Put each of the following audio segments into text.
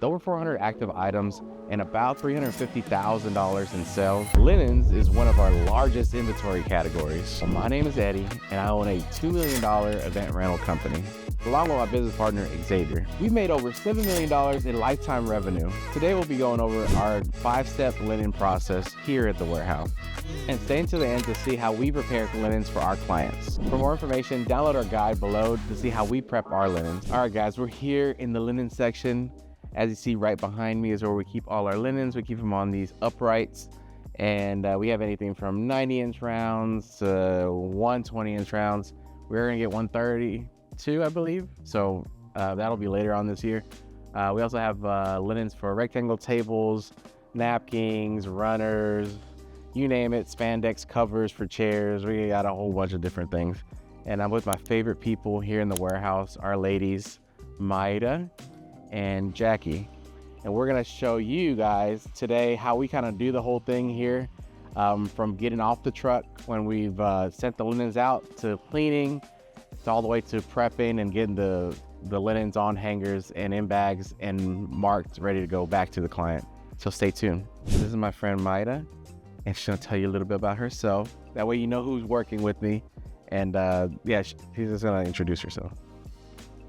With over 400 active items and about $350,000 in sales, linens is one of our largest inventory categories. My name is Eddie, and I own a $2 million event rental company, along with my business partner, Xavier. We've made over $7 million in lifetime revenue. Today, we'll be going over our 5-step linen process here at the warehouse. And stay until the end to see how we prepare linens for our clients. For more information, download our guide below to see how we prep our linens. All right, guys, we're here in the linen section. As you see right behind me is where we keep all our linens. We keep them on these uprights. And we have anything from 90-inch rounds to 120-inch rounds. We're gonna get 132, I believe. So that'll be later on this year. We also have linens for rectangle tables, napkins, runners, you name it, spandex covers for chairs. We got a whole bunch of different things. And I'm with my favorite people here in the warehouse, our ladies, Maida and Jackie. And we're gonna show you guys today how we kind of do the whole thing here, from getting off the truck when we've sent the linens out to cleaning, to all the way to prepping and getting the linens on hangers and in bags and marked, ready to go back to the client. So stay tuned. This is my friend Maida, and she's gonna tell you a little bit about herself. That way you know who's working with me. And yeah, she's just gonna introduce herself.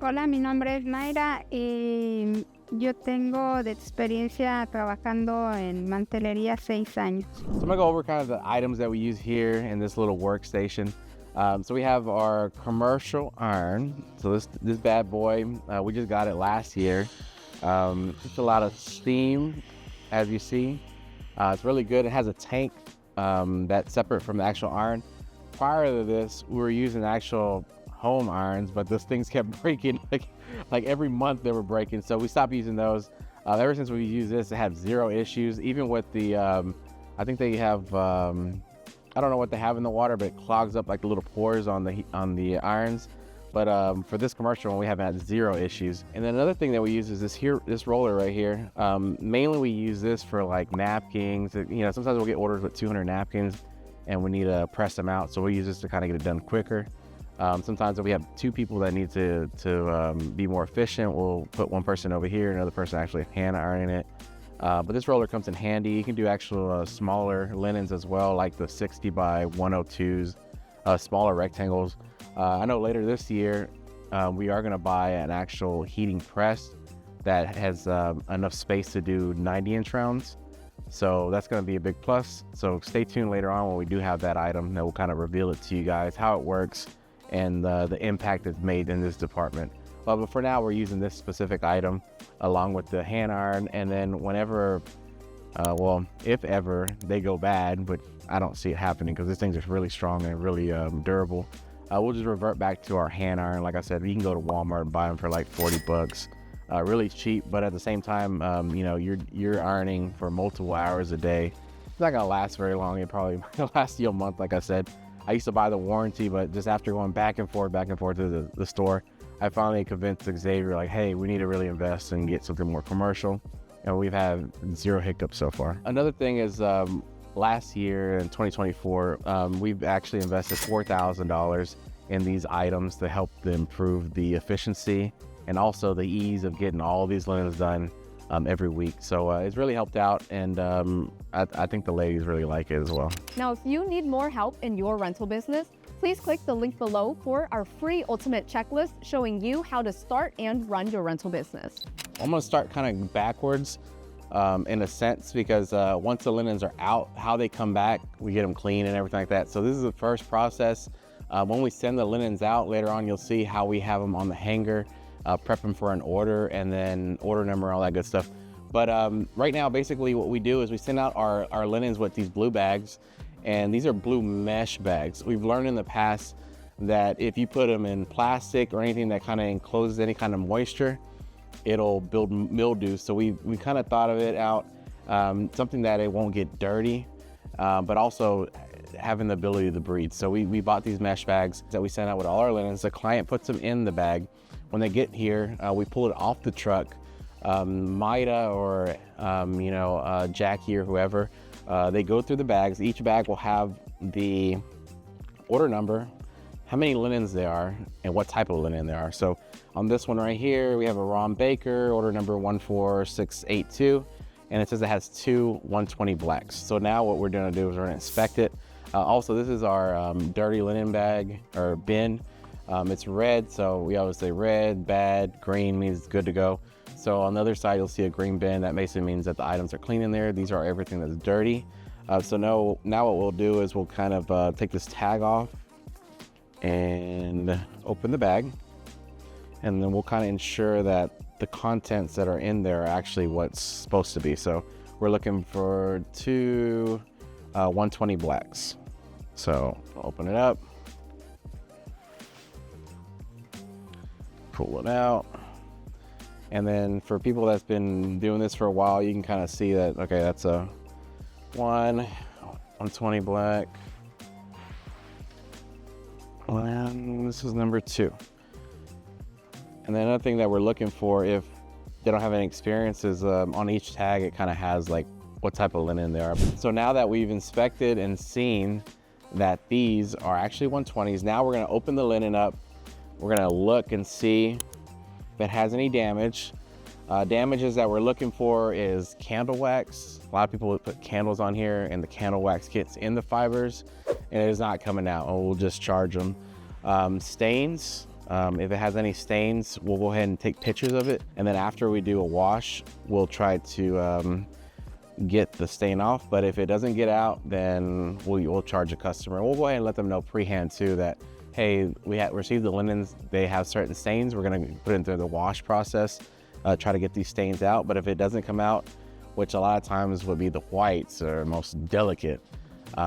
Hola, mi nombre es Mayra y yo tengo de experiencia trabajando en mantelería 6 años. So I'm gonna go over kind of the items that we use here in this little workstation. So we have our commercial iron. So this bad boy, we just got it last year. Just a lot of steam, as you see. It's really good. It has a tank that's separate from the actual iron. Prior to this, we were using actual home irons, but those things kept breaking. Like every month they were breaking, so we stopped using those. Ever since we used this, it had 0 issues. Even with the, I think they have, I don't know what they have in the water, but it clogs up like the little pores on the irons. But for this commercial one, we haven't had 0 issues. And then another thing that we use is this roller right here. Mainly we use this for like napkins. You know, sometimes we'll get orders with 200 napkins and we need to press them out. So we use this to kind of get it done quicker. Sometimes if we have 2 people that need to be more efficient, we'll put one person over here, another person actually hand ironing it. But this roller comes in handy. You can do actual smaller linens as well, like the 60 by 102s, smaller rectangles. I know later this year, we are gonna buy an actual heating press that has enough space to do 90-inch rounds. So that's gonna be a big plus. So stay tuned later on when we do have that item, that will kind of reveal it to you guys, how it works and the impact it's made in this department. But for now, we're using this specific item along with the hand iron. And then whenever, well, if ever they go bad, but I don't see it happening because this thing's just really strong and really durable, we'll just revert back to our hand iron. Like I said, you can go to Walmart and buy them for like 40 bucks. Really cheap, but at the same time, you know, you're ironing for multiple hours a day. It's not gonna last very long. It probably lasts you a month, like I said. I used to buy the warranty, but just after going back and forth to the store, I finally convinced Xavier, like, hey, we need to really invest and get something more commercial. And we've had 0 hiccups so far. Another thing is, last year in 2024, we've actually invested $4,000 in these items to help to improve the efficiency and also the ease of getting all these linens done every week. So it's really helped out, and I think the ladies really like it as well. Now, if you need more help in your rental business, please click the link below for our free ultimate checklist showing you how to start and run your rental business. I'm gonna start kind of backwards in a sense, because once the linens are out, how they come back, we get them clean and everything like that. So this is the first process. When we send the linens out later on, you'll see how we have them on the hanger, prep them for an order, and then order number, all that good stuff. But right now, basically what we do is we send out our linens with these blue bags, and these are blue mesh bags. We've learned in the past that if you put them in plastic or anything that kind of encloses any kind of moisture, it'll build mildew. So we kind of thought of it out, something that it won't get dirty, but also having the ability to breathe. So we bought these mesh bags that we send out with all our linens. The client puts them in the bag. When they get here, we pull it off the truck. Maida or Jackie or whoever, they go through the bags. Each bag will have the order number, how many linens there are and what type of linen there are. So on this one right here, we have a Ron Baker, order number 14682, and it says it has 2 120 blacks. So now what we're gonna do is we're gonna inspect it. Also, this is our dirty linen bag or bin. It's red, so we always say red, bad, green means it's good to go. So on the other side, you'll see a green bin. That basically means that the items are clean in there. These are everything that's dirty. So now what we'll do is we'll kind of take this tag off and open the bag, and then we'll kind of ensure that the contents that are in there are actually what's supposed to be. So we're looking for 2 120 blacks. So open it up, pull it out, and then for people that's been doing this for a while, you can kind of see that, okay, that's a 120 black. And this is number 2. And then another thing that we're looking for, if they don't have any experience, is on each tag it kind of has like what type of linen they are. So now that we've inspected and seen that these are actually 120s, now we're going to open the linen up. We're going to look and see if it has any damage. Damages that we're looking for is candle wax. A lot of people would put candles on here and the candle wax gets in the fibers and it is not coming out, and we'll just charge them. Stains, if it has any stains, we'll go ahead and take pictures of it, and then after we do a wash, we'll try to get the stain off. But if it doesn't get out, then we'll charge a customer. We'll go ahead and let them know pre-hand too that, hey, we received the linens, they have certain stains, we're gonna put it into the wash process, try to get these stains out. But if it doesn't come out, which a lot of times would be the whites or most delicate,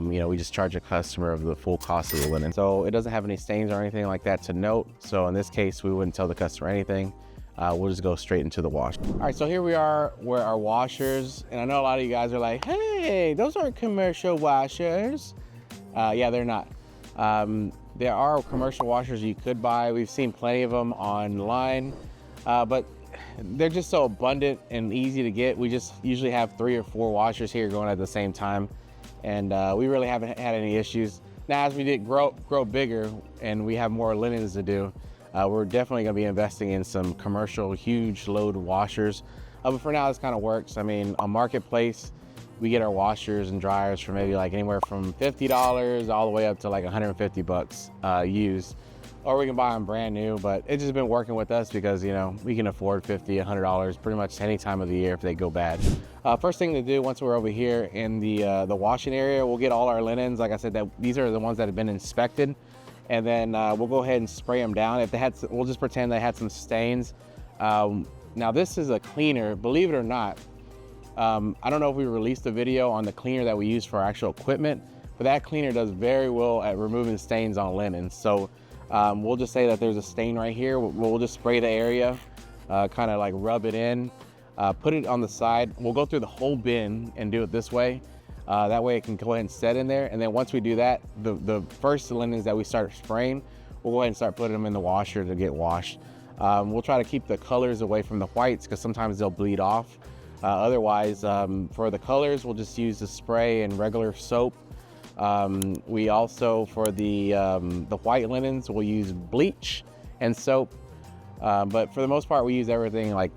we just charge a customer of the full cost of the linen. So it doesn't have any stains or anything like that to note. So in this case, we wouldn't tell the customer anything. We'll just go straight into the wash. All right, so here we are where our washers, and I know a lot of you guys are like, hey, those aren't commercial washers. Yeah, they're not. There are commercial washers you could buy. We've seen plenty of them online, but they're just so abundant and easy to get. We just usually have 3 or 4 washers here going at the same time, and we really haven't had any issues. Now, as we did grow bigger and we have more linens to do, we're definitely gonna be investing in some commercial huge load washers. But for now, this kind of works. I mean, on Marketplace, we get our washers and dryers for maybe like anywhere from $50 all the way up to like 150 bucks used. Or we can buy them brand new, but it's just been working with us because, we can afford $50, $100 pretty much any time of the year if they go bad. First thing to do once we're over here in the washing area, we'll get all our linens. Like I said, these are the ones that have been inspected. And then we'll go ahead and spray them down. If they had, we'll just pretend they had some stains. Now this is a cleaner, believe it or not. I don't know if we released a video on the cleaner that we use for our actual equipment, but that cleaner does very well at removing stains on linen. So we'll just say that there's a stain right here. We'll just spray the area, kind of like rub it in, put it on the side. We'll go through the whole bin and do it this way. That way it can go ahead and set in there. And then once we do that, the first linens that we start spraying, we'll go ahead and start putting them in the washer to get washed. We'll try to keep the colors away from the whites because sometimes they'll bleed off. Otherwise, for the colors, we'll just use the spray and regular soap. We also, for the white linens, we'll use bleach and soap. But for the most part, we use everything like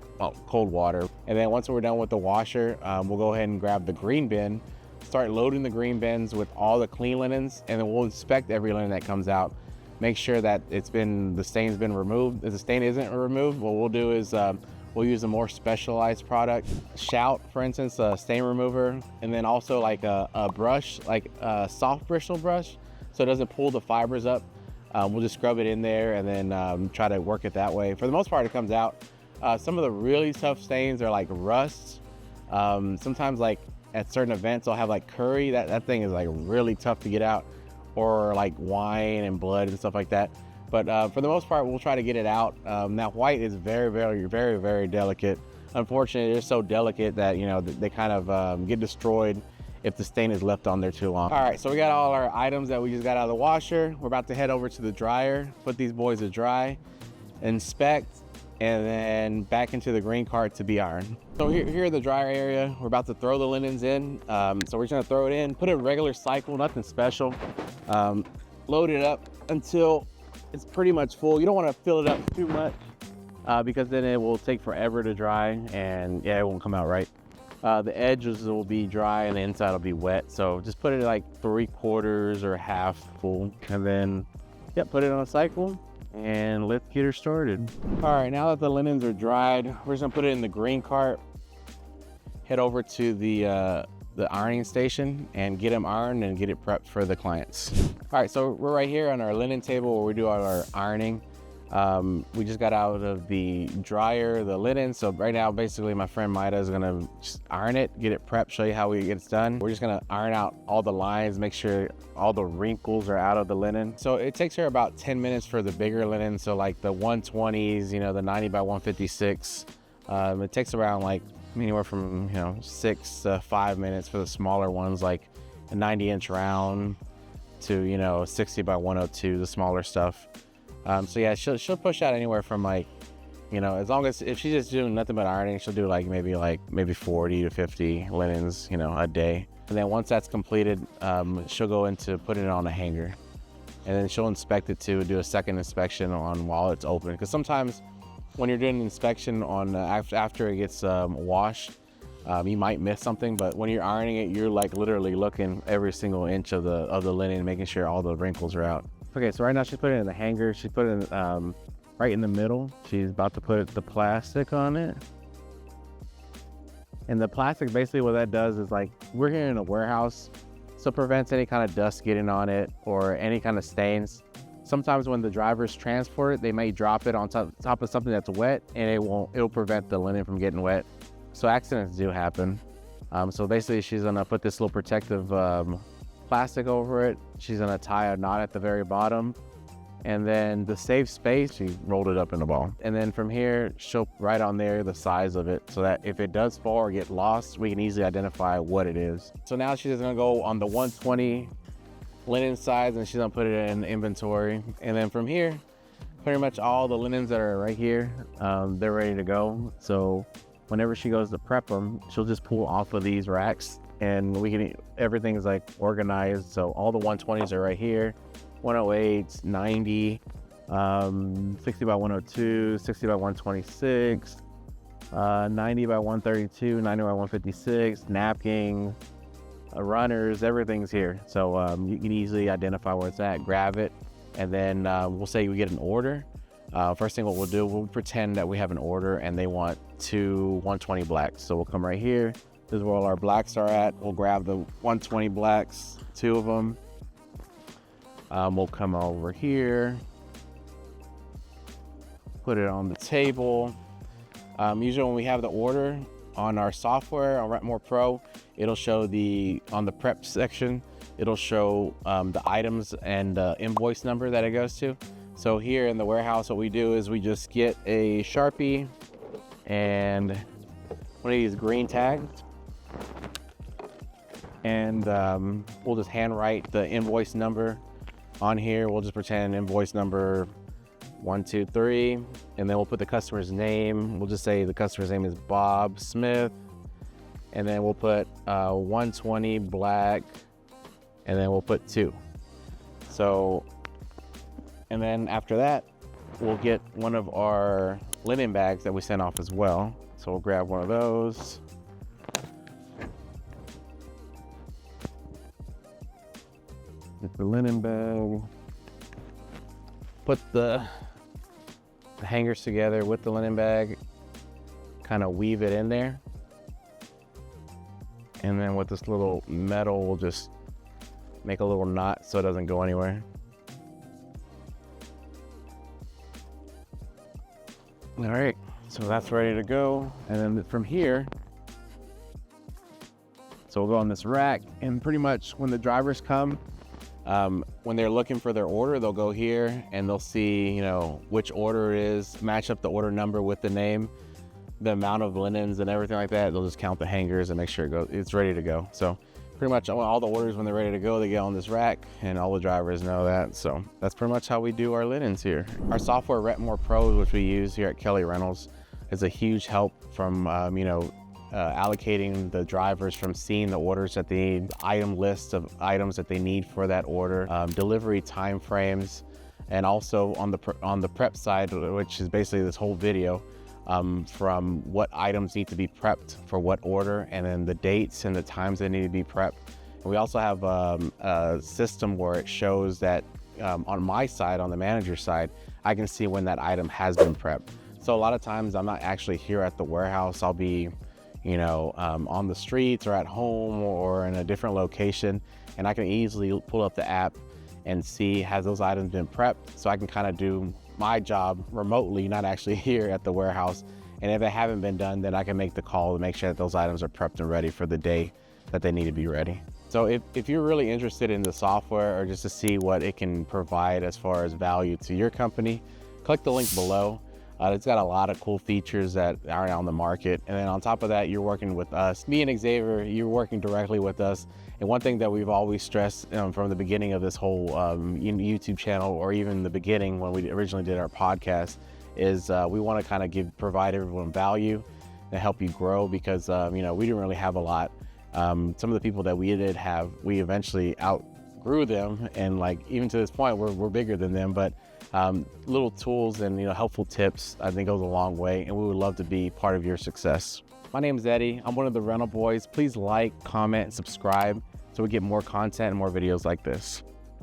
cold water. And then once we're done with the washer, we'll go ahead and grab the green bin, start loading the green bins with all the clean linens, and then we'll inspect every linen that comes out. Make sure that the stain's been removed. If the stain isn't removed, what we'll do is we'll use a more specialized product. Shout, for instance, a stain remover, and then also like a brush, like a soft bristle brush, so it doesn't pull the fibers up. We'll just scrub it in there and then try to work it that way. For the most part, it comes out. Some of the really tough stains are like rust. Sometimes like at certain events, I'll have like curry. That thing is like really tough to get out, or like wine and blood and stuff like that. But for the most part, we'll try to get it out. Now, white is very, very, very, very delicate. Unfortunately, they're so delicate that, they kind of get destroyed if the stain is left on there too long. All right, so we got all our items that we just got out of the washer. We're about to head over to the dryer, put these boys to dry, inspect, and then back into the green cart to be ironed. So here the dryer area, we're about to throw the linens in. So we're just gonna throw it in, put it in regular cycle, nothing special. Load it up, until it's pretty much full. You don't want to fill it up too much because then it will take forever to dry, and yeah, it won't come out right. The edges will be dry and the inside will be wet. So just put it like 3/4 or half full, and then put it on a cycle and let's get her started. All right, now that the linens are dried, we're just gonna put it in the green cart, head over to the ironing station and get them ironed and get it prepped for the clients. All right, so we're right here on our linen table where we do all our ironing. We just got out of the dryer, the linen. So right now, basically my friend Maida is gonna just iron it, get it prepped, show you how it gets done. We're just gonna iron out all the lines, make sure all the wrinkles are out of the linen. So it takes her about 10 minutes for the bigger linen. So like the 120s, you know, the 90 by 156, it takes around like anywhere from 6 to 5 minutes for the smaller ones, like a 90-inch round to 60 by 102, the smaller stuff. So yeah, she'll push out anywhere from like, as long as if she's just doing nothing but ironing, she'll do maybe 40 to 50 linens, a day. And then once that's completed, she'll go into putting it on a hanger, and then she'll inspect it too, do a second inspection on while it's open. Because sometimes when you're doing an inspection on after it gets washed, you might miss something, but when you're ironing it, you're like literally looking every single inch of the linen, making sure all the wrinkles are out. Okay, so right now she's putting it in the hanger. She put it in, right in the middle. She's about to put the plastic on it. And the plastic, basically what that does is, like, we're here in a warehouse, so it prevents any kind of dust getting on it or any kind of stains. Sometimes when the drivers transport it, they may drop it on top of something that's wet, and it'll prevent the linen from getting wet. So accidents do happen. So basically she's gonna put this little protective plastic over it. She's gonna tie a knot at the very bottom, and then to save space, she rolled it up in a ball. And then from here, she'll write on there the size of it, so that if it does fall or get lost, we can easily identify what it is. So now she's gonna go on the 120 linen size, and she's gonna put it in inventory. And then from here, pretty much all the linens that are right here, they're ready to go. So whenever she goes to prep them, she'll just pull off of these racks, and everything's like organized. So all the 120s are right here, 108s, 90, 60 by 102, 60 by 126, 90 by 132, 90 by 156, napkins, runners, everything's here. So you can easily identify where it's at, grab it, and then we'll say we get an order. First thing what we'll do, we'll pretend that we have an order and they want 2 120 blacks. So we'll come right here. This is where all our blacks are at. We'll grab the 120 blacks, 2 of them. We'll come over here, put it on the table. Usually when we have the order on our software, on Rent More Pro, it'll show on the prep section, it'll show the items and the invoice number that it goes to. So here in the warehouse, what we do is we just get a Sharpie and one of these green tags, and we'll just handwrite the invoice number on here. We'll just pretend invoice number 123, and then we'll put the customer's name. We'll just say the customer's name is Bob Smith, and then we'll put 120 black, and then we'll put 2. So, and then after that, we'll get one of our linen bags that we sent off as well. So we'll grab one of those. Get the linen bag. Put the hangers together with the linen bag. Kind of weave it in there. And then with this little metal, we'll just make a little knot so it doesn't go anywhere. All right, so that's ready to go. And then from here, so we'll go on this rack, and pretty much when the drivers come, when they're looking for their order, they'll go here and they'll see, which order it is, match up the order number with the name, the amount of linens and everything like that. They'll just count the hangers and make sure it's ready to go. So pretty much all the orders, when they're ready to go, they get on this rack, and all the drivers know that. So that's pretty much how we do our linens here. Our software, Rent More Pro, which we use here at Kelly Rentals, is a huge help from, allocating the drivers from seeing the orders that they need, item lists of items that they need for that order, delivery time frames, and also on the prep side, which is basically this whole video, from what items need to be prepped for what order, and then the dates and the times they need to be prepped. And we also have a system where it shows that on my side, on the manager side, I can see when that item has been prepped. So a lot of times I'm not actually here at the warehouse. I'll be, on the streets or at home or in a different location, and I can easily pull up the app and see has those items been prepped, so I can kind of do my job remotely, not actually here at the warehouse. And if they haven't been done, then I can make the call to make sure that those items are prepped and ready for the day that they need to be ready. So if you're really interested in the software or just to see what it can provide as far as value to your company, click the link below. It's got a lot of cool features that are on the market. And then on top of that, you're working with us. Me and Xavier, you're working directly with us. And one thing that we've always stressed from the beginning of this whole YouTube channel, or even the beginning when we originally did our podcast, is we want to kind of provide everyone value and help you grow, because we didn't really have a lot. Some of the people that we did have, we eventually outgrew them, and even to this point, we're bigger than them. But little tools and helpful tips, I think, goes a long way, and we would love to be part of your success. My name is Eddie. I'm one of the rental boys. Please like, comment, and subscribe so we get more content and more videos like this.